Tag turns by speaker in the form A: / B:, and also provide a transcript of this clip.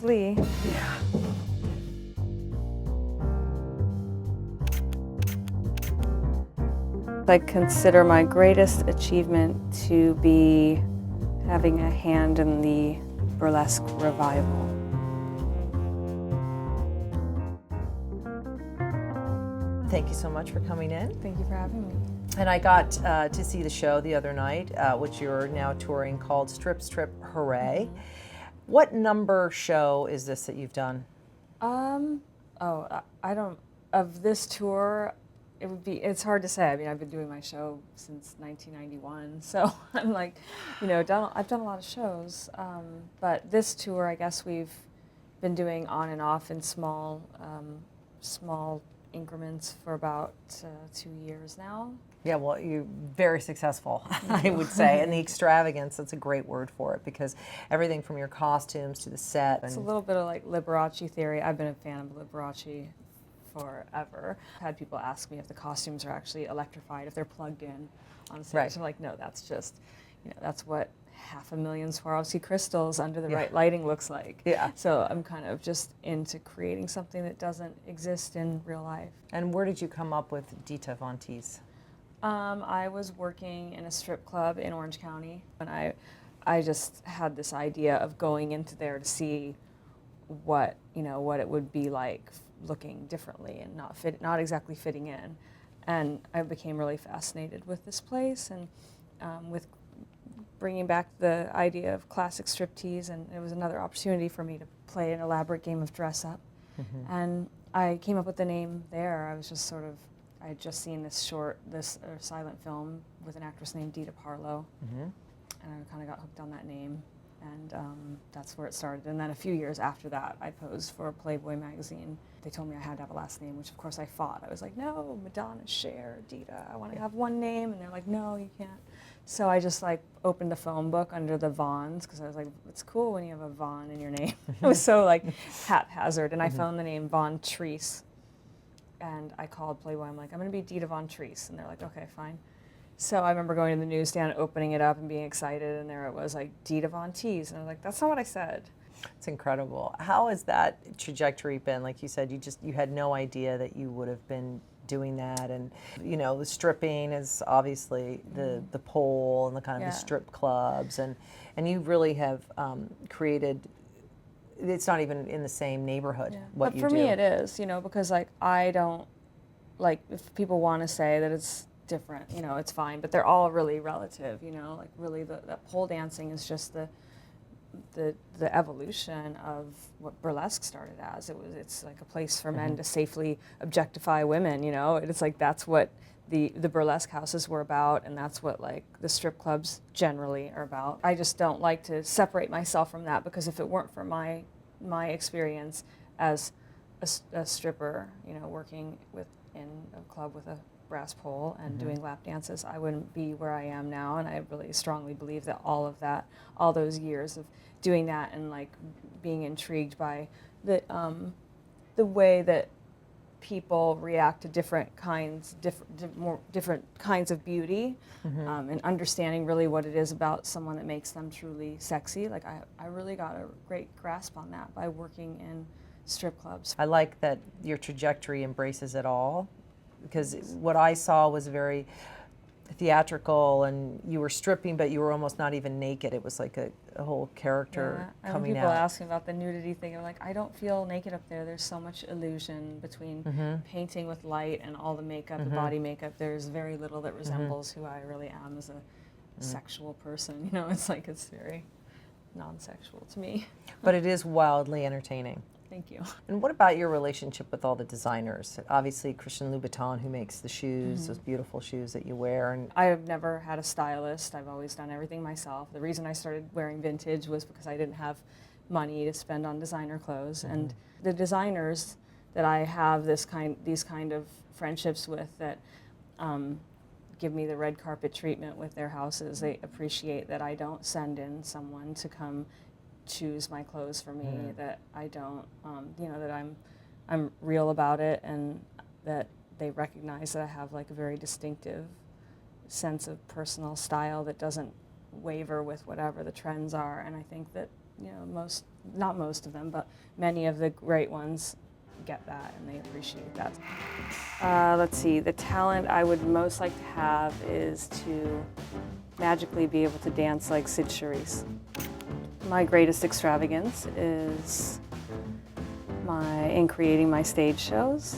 A: Lee.
B: Yeah.
A: I consider my greatest achievement to be having a hand in the burlesque revival.
B: Thank you so much for coming in.
A: Thank you for having me.
B: And I got to see the show the other night, which you're now touring, called Strip Hooray.
A: Mm-hmm.
B: What number show is this that you've done?
A: I don't, of this tour, it's hard to say. I mean, I've been doing my show since 1991, so I'm like, I've done a lot of shows, but this tour, I guess we've been doing on and off in small increments for about 2 years now.
B: Yeah, well, you're very successful, I would say. And the extravagance, that's a great word for it, because everything from your costumes to the set.
A: It's a little bit of like Liberace theory. I've been a fan of Liberace forever. I've had people ask me if the costumes are actually electrified, if they're plugged in on stage.
B: Right.
A: I'm like, no, that's just, that's what 500,000 Swarovski crystals under the right lighting looks like.
B: Yeah.
A: So I'm kind of just into creating something that doesn't exist in real life.
B: And where did you come up with Dita Von Teese?
A: I was working in a strip club in Orange County, and I just had this idea of going into there to see what it would be like looking differently and not exactly fitting in. And I became really fascinated with this place and with bringing back the idea of classic striptease, and it was another opportunity for me to play an elaborate game of dress up. Mm-hmm. And I came up with the name there. I was just I had just seen this silent film with an actress named Dita Parlo, mm-hmm. and I kind of got hooked on that name, and that's where it started. And then a few years after that, I posed for Playboy magazine. They told me I had to have a last name, which of course I fought. I was like, no, Madonna, Cher, Dita, I want to have one name, and they're like, no, you can't. So I just opened a phone book under the Vons, because I was like, it's cool when you have a Von in your name. It was so haphazard, and I found the name Von Teese. And I called Playboy. I'm like, I'm going to be Dita Von Teese. And they're like, okay, fine. So I remember going to the newsstand, opening it up and being excited. And there it was, like, Dita Von Teese. And I was like, that's not what I said.
B: It's incredible. How has that trajectory been? Like you said, you had no idea that you would have been doing that. And, the stripping is obviously the pole and the kind of the strip clubs. And you really have created... It's not even in the same neighborhood, what you do.
A: But for me it is, because I don't, if people want to say that it's different, it's fine, but they're all really relative, really that pole dancing is just the evolution of what burlesque started as. It's like a place for men to safely objectify women, it's like that's what the burlesque houses were about, and that's what the strip clubs generally are about. I just don't like to separate myself from that, because if it weren't for my experience as a stripper, working in a club with a brass pole and doing lap dances, I wouldn't be where I am now. And I really strongly believe that all those years of doing that and being intrigued by the way that people react to different kinds of beauty, and understanding really what it is about someone that makes them truly sexy. I really got a great grasp on that by working in strip clubs.
B: I like that your trajectory embraces it all, because what I saw was very theatrical, and you were stripping, but you were almost not even naked. It was like a whole character coming out.
A: People ask me about the nudity thing, I'm like, I don't feel naked up there. There's so much illusion between painting with light and all the makeup, the body makeup. There's very little that resembles who I really am as a sexual person. It's very non-sexual to me.
B: But it is wildly entertaining.
A: Thank you.
B: And what about your relationship with all the designers? Obviously, Christian Louboutin, who makes the shoes, those beautiful shoes that you wear. And
A: I've never had a stylist. I've always done everything myself. The reason I started wearing vintage was because I didn't have money to spend on designer clothes. And the designers that I have these kind of friendships with that give me the red carpet treatment with their houses, they appreciate that I don't send in someone to come choose my clothes for me, that I don't, that I'm real about it, and that they recognize that I have a very distinctive sense of personal style that doesn't waver with whatever the trends are. And I think that you know, not most of them, but many of the great ones get that and they appreciate that. Let's see, the talent I would most like to have is to magically be able to dance like Sid Charisse. My greatest extravagance is in creating my stage shows.